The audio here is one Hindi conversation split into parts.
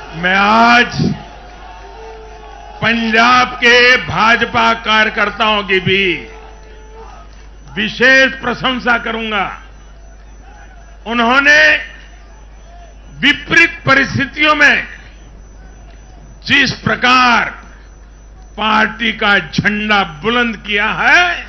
मैं आज पंजाब के भाजपा कार्यकर्ताओं की भी विशेष प्रशंसा करूंगा। उन्होंने विपरीत परिस्थितियों में जिस प्रकार पार्टी का झंडा बुलंद किया है,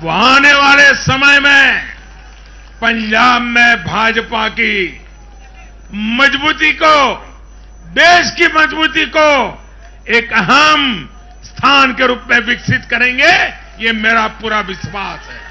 वो आने वाले समय में पंजाब में भाजपा की मजबूती को, देश की मजबूती को एक अहम स्थान के रूप में विकसित करेंगे, ये मेरा पूरा विश्वास है।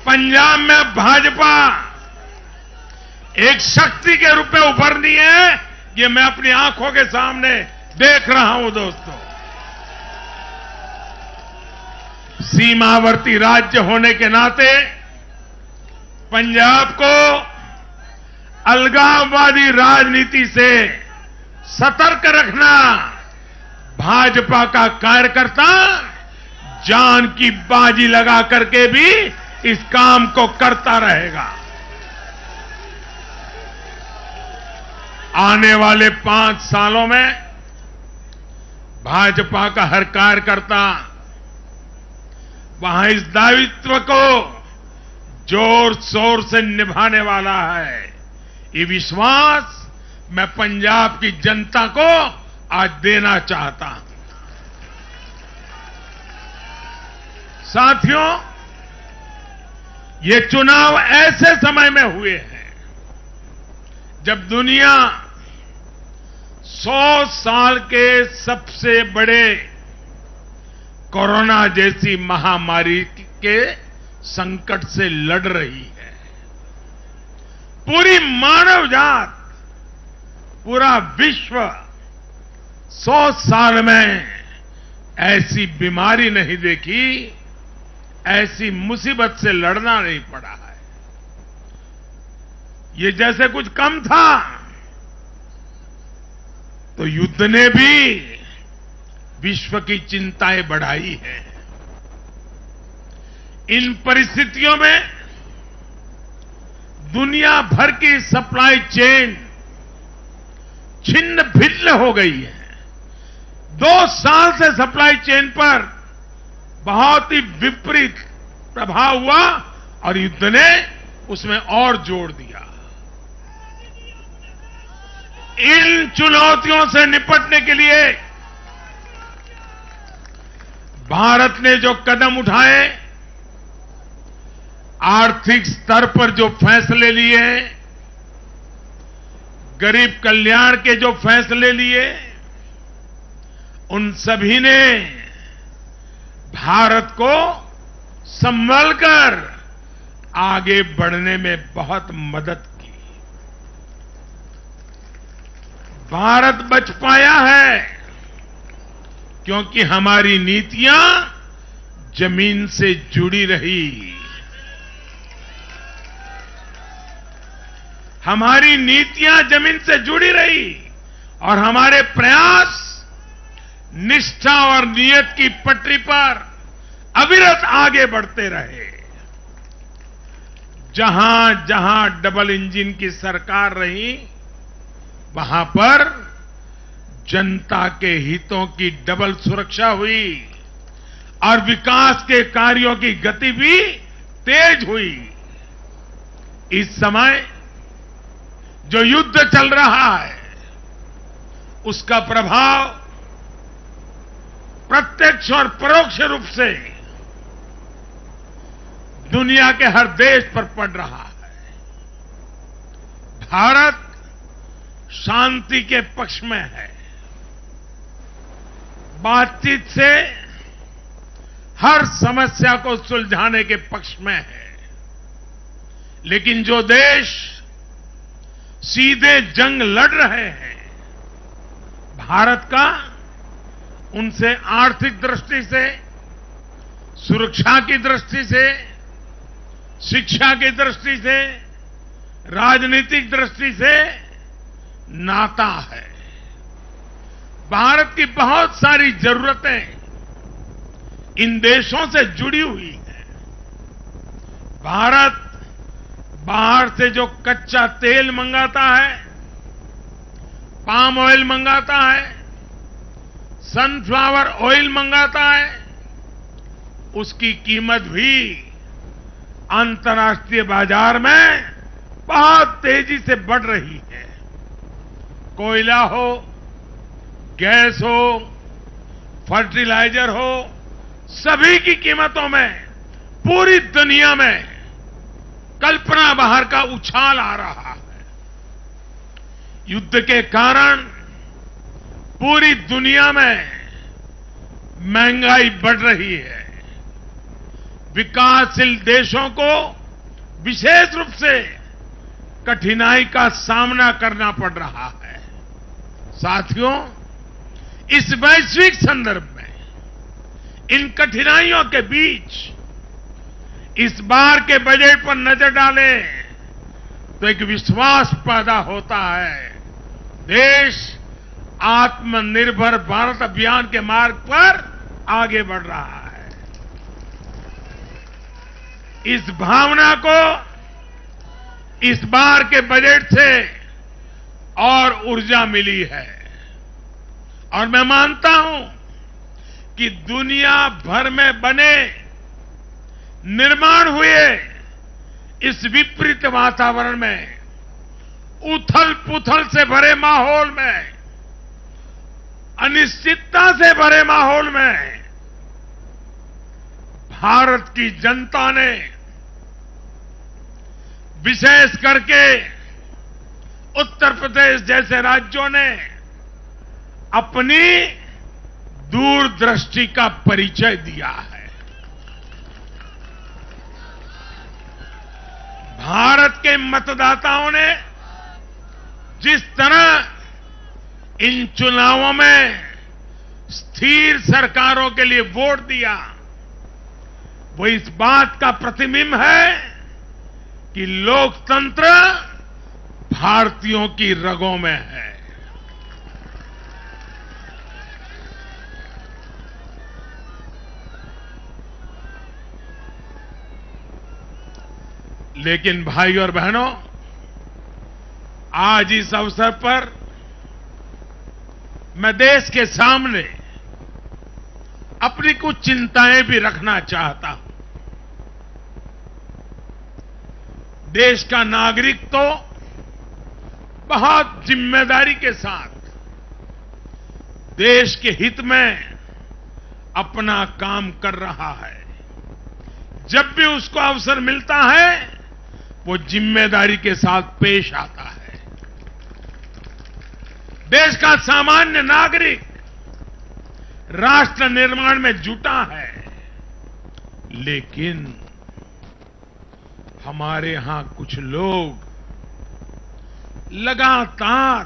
पंजाब में भाजपा एक शक्ति के रूप में उभरनी है, ये मैं अपनी आंखों के सामने देख रहा हूं दोस्तों। सीमावर्ती राज्य होने के नाते पंजाब को अलगाववादी राजनीति से सतर्क रखना भाजपा का कार्यकर्ता जान की बाजी लगा करके भी इस काम को करता रहेगा। आने वाले 5 सालों में भाजपा का हर कार्यकर्ता वहां इस दायित्व को जोर शोर से निभाने वाला है। ये विश्वास मैं पंजाब की जनता को आज देना चाहता हूं। साथियों, ये चुनाव ऐसे समय में हुए हैं जब दुनिया 100 साल के सबसे बड़े कोरोना जैसी महामारी के संकट से लड़ रही है। पूरी मानव जात, पूरा विश्व 100 साल में ऐसी बीमारी नहीं देखी, ऐसी मुसीबत से लड़ना नहीं पड़ा है। ये जैसे कुछ कम था तो युद्ध ने भी विश्व की चिंताएं बढ़ाई है। इन परिस्थितियों में दुनिया भर की सप्लाई चेन छिन्न भिन्न हो गई है। 2 साल से सप्लाई चेन पर बहुत ही विपरीत प्रभाव हुआ और युद्ध ने उसमें और जोड़ दिया। इन चुनौतियों से निपटने के लिए भारत ने जो कदम उठाए, आर्थिक स्तर पर जो फैसले लिए, गरीब कल्याण के जो फैसले लिए, उन सभी ने भारत को संभलकर आगे बढ़ने में बहुत मदद की। भारत बच पाया है क्योंकि हमारी नीतियां जमीन से जुड़ी रही। हमारी नीतियां जमीन से जुड़ी रही और हमारे प्रयास निष्ठा और नियत की पटरी पर अविरत आगे बढ़ते रहे। जहां जहां डबल इंजन की सरकार रही, वहां पर जनता के हितों की डबल सुरक्षा हुई और विकास के कार्यों की गति भी तेज हुई। इस समय जो युद्ध चल रहा है, उसका प्रभाव प्रत्यक्ष और परोक्ष रूप से दुनिया के हर देश पर पड़ रहा है। भारत शांति के पक्ष में है, बातचीत से हर समस्या को सुलझाने के पक्ष में है। लेकिन जो देश सीधे जंग लड़ रहे हैं, भारत का उनसे आर्थिक दृष्टि से, सुरक्षा की दृष्टि से, शिक्षा की दृष्टि से, राजनीतिक दृष्टि से नाता है। भारत की बहुत सारी जरूरतें इन देशों से जुड़ी हुई हैं। भारत बाहर से जो कच्चा तेल मंगाता है, पाम ऑयल मंगाता है, सनफ्लावर ऑयल मंगाता है, उसकी कीमत भी अंतर्राष्ट्रीय बाजार में बहुत तेजी से बढ़ रही है। कोयला हो, गैस हो, फर्टिलाइजर हो, सभी की कीमतों में पूरी दुनिया में कल्पना बाहर का उछाल आ रहा है। युद्ध के कारण पूरी दुनिया में महंगाई बढ़ रही है। विकासशील देशों को विशेष रूप से कठिनाई का सामना करना पड़ रहा है। साथियों, इस वैश्विक संदर्भ में इन कठिनाइयों के बीच इस बार के बजट पर नजर डालें तो एक विश्वास पैदा होता है। देश आत्मनिर्भर भारत अभियान के मार्ग पर आगे बढ़ रहा है। इस भावना को इस बार के बजट से और ऊर्जा मिली है और मैं मानता हूं कि दुनिया भर में बने निर्माण हुए इस विपरीत वातावरण में, उथल पुथल से भरे माहौल में, अनिश्चितता से भरे माहौल में भारत की जनता ने विशेष करके उत्तर प्रदेश जैसे राज्यों ने अपनी दूरदृष्टि का परिचय दिया है। भारत के मतदाताओं ने जिस तरह इन चुनावों में स्थिर सरकारों के लिए वोट दिया, वो इस बात का प्रतिबिंब है कि लोकतंत्र भारतीयों की रगों में है। लेकिन भाई और बहनों, आज इस अवसर पर मैं देश के सामने अपनी कुछ चिंताएं भी रखना चाहता हूं। देश का नागरिक तो बहुत जिम्मेदारी के साथ देश के हित में अपना काम कर रहा है। जब भी उसको अवसर मिलता है वो जिम्मेदारी के साथ पेश आता है। देश का सामान्य नागरिक राष्ट्र निर्माण में जुटा है, लेकिन हमारे यहां कुछ लोग लगातार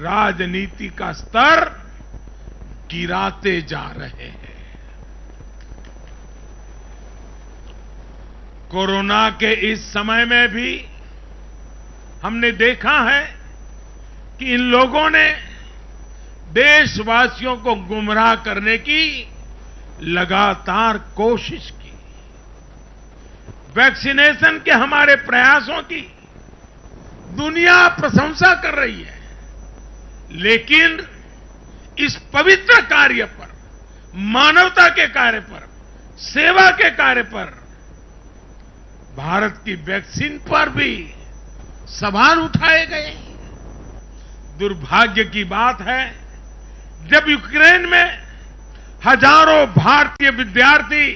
राजनीति का स्तर गिराते जा रहे हैं। कोरोना के इस समय में भी हमने देखा है कि इन लोगों ने देशवासियों को गुमराह करने की लगातार कोशिश की। वैक्सीनेशन के हमारे प्रयासों की दुनिया प्रशंसा कर रही है, लेकिन इस पवित्र कार्य पर, मानवता के कार्य पर, सेवा के कार्य पर, भारत की वैक्सीन पर भी सवाल उठाए गए। दुर्भाग्य की बात है, जब यूक्रेन में हजारों भारतीय विद्यार्थी,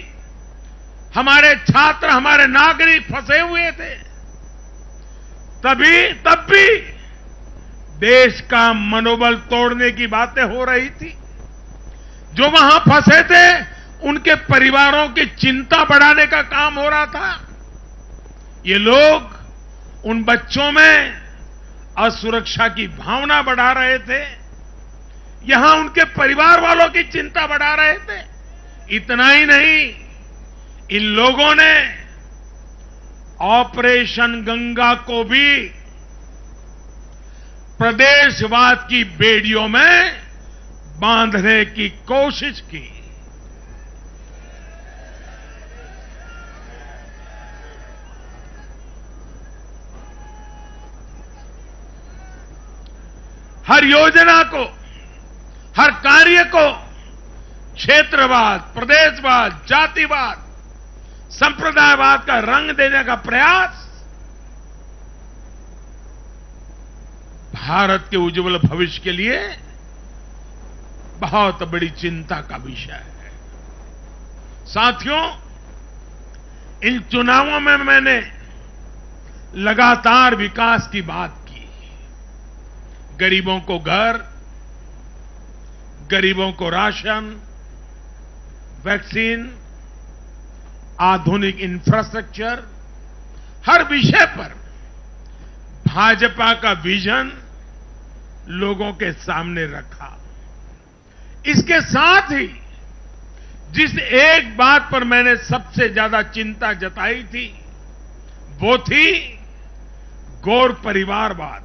हमारे छात्र, हमारे नागरिक फंसे हुए थे, तब भी देश का मनोबल तोड़ने की बातें हो रही थी। जो वहां फंसे थे उनके परिवारों की चिंता बढ़ाने का काम हो रहा था। ये लोग उन बच्चों में असुरक्षा की भावना बढ़ा रहे थे, यहां उनके परिवार वालों की चिंता बढ़ा रहे थे। इतना ही नहीं, इन लोगों ने ऑपरेशन गंगा को भी प्रदेशवाद की बेड़ियों में बांधने की कोशिश की। हर योजना को, हर कार्य को क्षेत्रवाद, प्रदेशवाद, जातिवाद, संप्रदायवाद का रंग देने का प्रयास भारत के उज्जवल भविष्य के लिए बहुत बड़ी चिंता का विषय है। साथियों, इन चुनावों में मैंने लगातार विकास की बात की। गरीबों को घर, गरीबों को राशन, वैक्सीन, आधुनिक इंफ्रास्ट्रक्चर, हर विषय पर भाजपा का विजन लोगों के सामने रखा। इसके साथ ही जिस एक बात पर मैंने सबसे ज्यादा चिंता जताई थी वो थी गौर परिवारवाद।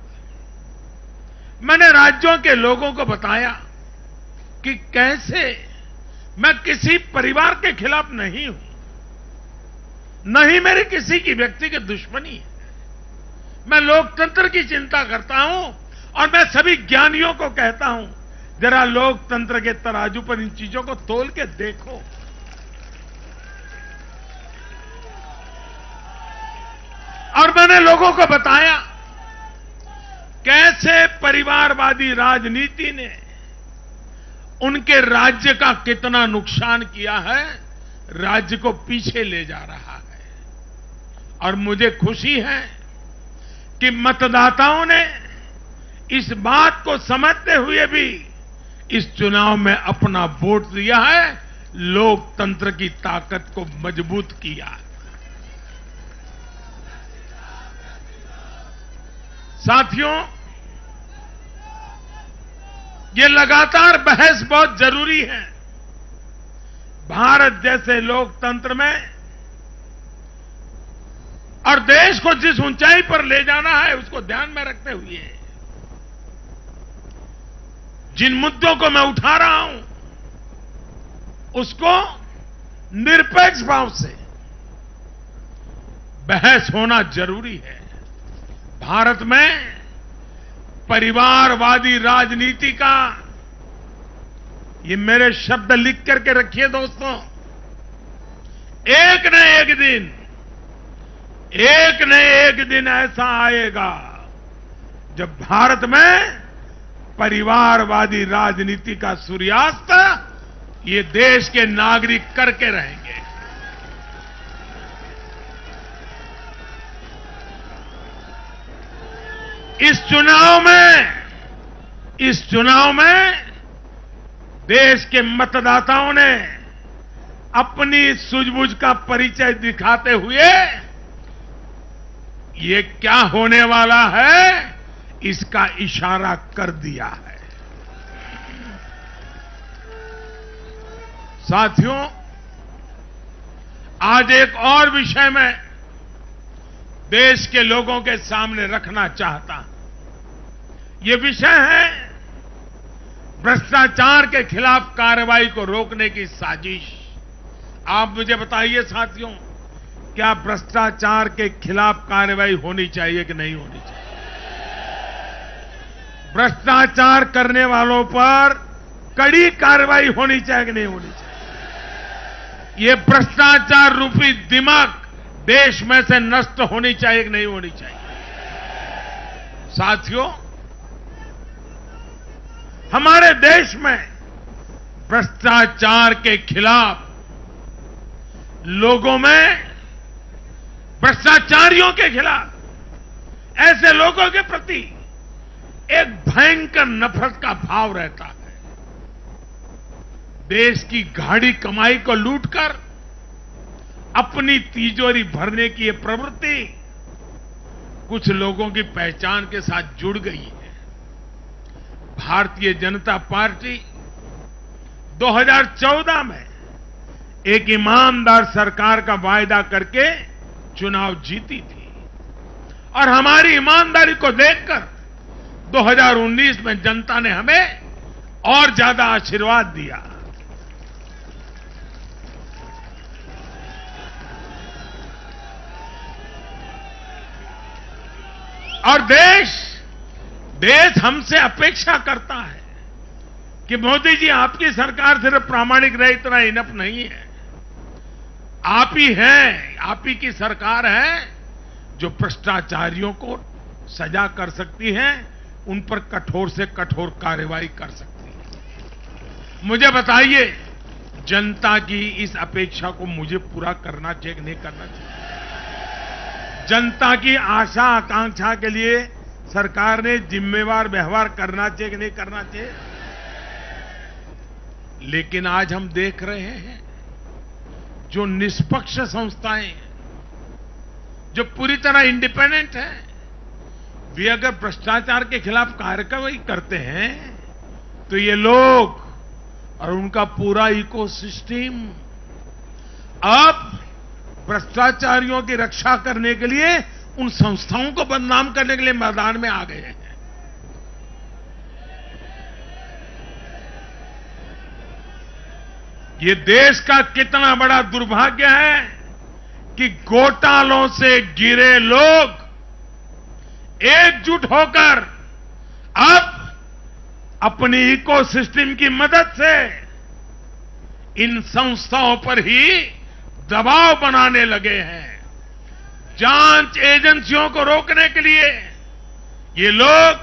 मैंने राज्यों के लोगों को बताया कि कैसे मैं किसी परिवार के खिलाफ नहीं हूं, न ही मेरी किसी की व्यक्तिगत दुश्मनी है। मैं लोकतंत्र की चिंता करता हूं और मैं सभी ज्ञानियों को कहता हूं, जरा लोकतंत्र के तराजू पर इन चीजों को तोल के देखो। और मैंने लोगों को बताया कैसे परिवारवादी राजनीति ने उनके राज्य का कितना नुकसान किया है, राज्य को पीछे ले जा रहा है। और मुझे खुशी है कि मतदाताओं ने इस बात को समझते हुए भी इस चुनाव में अपना वोट दिया है, लोकतंत्र की ताकत को मजबूत किया। साथियों, ये लगातार बहस बहुत जरूरी है। भारत जैसे लोकतंत्र में और देश को जिस ऊंचाई पर ले जाना है उसको ध्यान में रखते हुए जिन मुद्दों को मैं उठा रहा हूं उसको निरपेक्ष भाव से बहस होना जरूरी है। भारत में परिवारवादी राजनीति का, ये मेरे शब्द लिख करके रखिए दोस्तों, एक न एक दिन ऐसा आएगा जब भारत में परिवारवादी राजनीति का सूर्यास्त ये देश के नागरिक करके रहेंगे। इस चुनाव में देश के मतदाताओं ने अपनी सूझबूझ का परिचय दिखाते हुए ये क्या होने वाला है इसका इशारा कर दिया है। साथियों, आज एक और विषय में देश के लोगों के सामने रखना चाहता हूं। ये विषय है भ्रष्टाचार के खिलाफ कार्रवाई को रोकने की साजिश। आप मुझे बताइए साथियों, क्या भ्रष्टाचार के खिलाफ कार्रवाई होनी चाहिए कि नहीं होनी चाहिए? भ्रष्टाचार करने वालों पर कड़ी कार्रवाई होनी चाहिए कि नहीं होनी चाहिए? ये भ्रष्टाचार रूपी दिमाग देश में से नष्ट होनी चाहिए कि नहीं होनी चाहिए? साथियों, हमारे देश में भ्रष्टाचार के खिलाफ लोगों में, भ्रष्टाचारियों के खिलाफ, ऐसे लोगों के प्रति एक भयंकर नफरत का भाव रहता है। देश की गाढ़ी कमाई को लूटकर अपनी तिजोरी भरने की ये प्रवृत्ति कुछ लोगों की पहचान के साथ जुड़ गई है। भारतीय जनता पार्टी 2014 में एक ईमानदार सरकार का वायदा करके चुनाव जीती थी और हमारी ईमानदारी को देखकर 2019 में जनता ने हमें और ज्यादा आशीर्वाद दिया। और देश देश हमसे अपेक्षा करता है कि मोदी जी आपकी सरकार सिर्फ प्रामाणिक रहे इतना इनफ नहीं है। आप ही हैं, आप ही की सरकार है जो भ्रष्टाचारियों को सजा कर सकती है, उन पर कठोर से कठोर कार्रवाई कर सकती है। मुझे बताइए, जनता की इस अपेक्षा को मुझे पूरा करना चाहिए कि नहीं करना चाहिए? जनता की आशा आकांक्षा के लिए सरकार ने जिम्मेवार व्यवहार करना चाहिए कि नहीं करना चाहिए? लेकिन आज हम देख रहे हैं जो निष्पक्ष संस्थाएं हैं, जो पूरी तरह इंडिपेंडेंट हैं, वे अगर भ्रष्टाचार के खिलाफ कार्रवाई करते हैं तो ये लोग और उनका पूरा इकोसिस्टम अब भ्रष्टाचारियों की रक्षा करने के लिए उन संस्थाओं को बदनाम करने के लिए मैदान में आ गए हैं। ये देश का कितना बड़ा दुर्भाग्य है कि घोटालों से घिरे लोग एकजुट होकर अब अपनी इकोसिस्टम की मदद से इन संस्थाओं पर ही दबाव बनाने लगे हैं। जांच एजेंसियों को रोकने के लिए ये लोग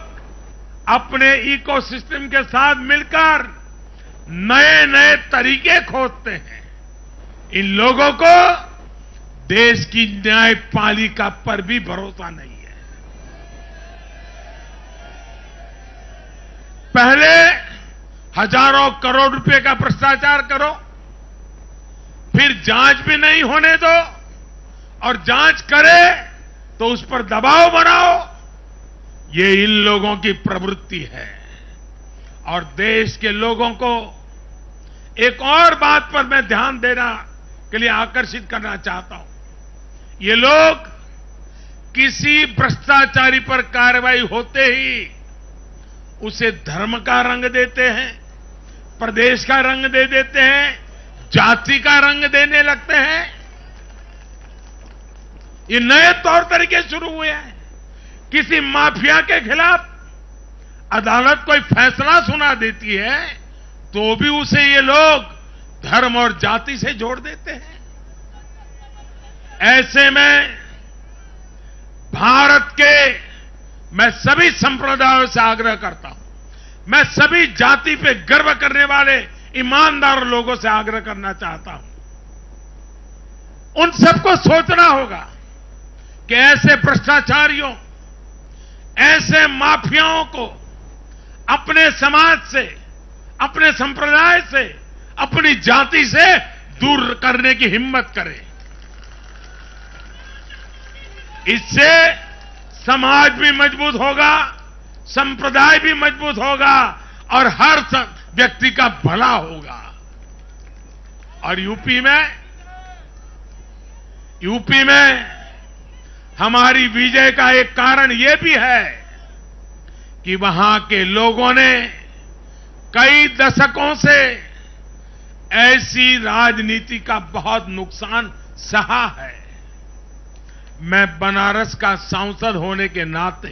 अपने इकोसिस्टम के साथ मिलकर नए नए तरीके खोजते हैं। इन लोगों को देश की न्यायपालिका पर भी भरोसा नहीं है। पहले हजारों करोड़ रुपए का भ्रष्टाचार करो, फिर जांच भी नहीं होने दो, और जांच करे तो उस पर दबाव बनाओ। ये इन लोगों की प्रवृत्ति है। और देश के लोगों को एक और बात पर मैं ध्यान देना के लिए आकर्षित करना चाहता हूं। ये लोग किसी भ्रष्टाचारी पर कार्रवाई होते ही उसे धर्म का रंग देते हैं, प्रदेश का रंग दे देते हैं, जाति का रंग देने लगते हैं। ये नए तौर तरीके शुरू हुए हैं। किसी माफिया के खिलाफ अदालत कोई फैसला सुना देती है तो भी उसे ये लोग धर्म और जाति से जोड़ देते हैं। ऐसे में भारत के मैं सभी संप्रदायों से आग्रह करता हूं, मैं सभी जाति पे गर्व करने वाले ईमानदार लोगों से आग्रह करना चाहता हूं, उन सबको सोचना होगा कि ऐसे भ्रष्टाचारियों, ऐसे माफियाओं को अपने समाज से, अपने संप्रदाय से, अपनी जाति से दूर करने की हिम्मत करें। इससे समाज भी मजबूत होगा, संप्रदाय भी मजबूत होगा और हर व्यक्ति का भला होगा। और यूपी में हमारी विजय का एक कारण यह भी है कि वहां के लोगों ने कई दशकों से ऐसी राजनीति का बहुत नुकसान सहा है। मैं बनारस का सांसद होने के नाते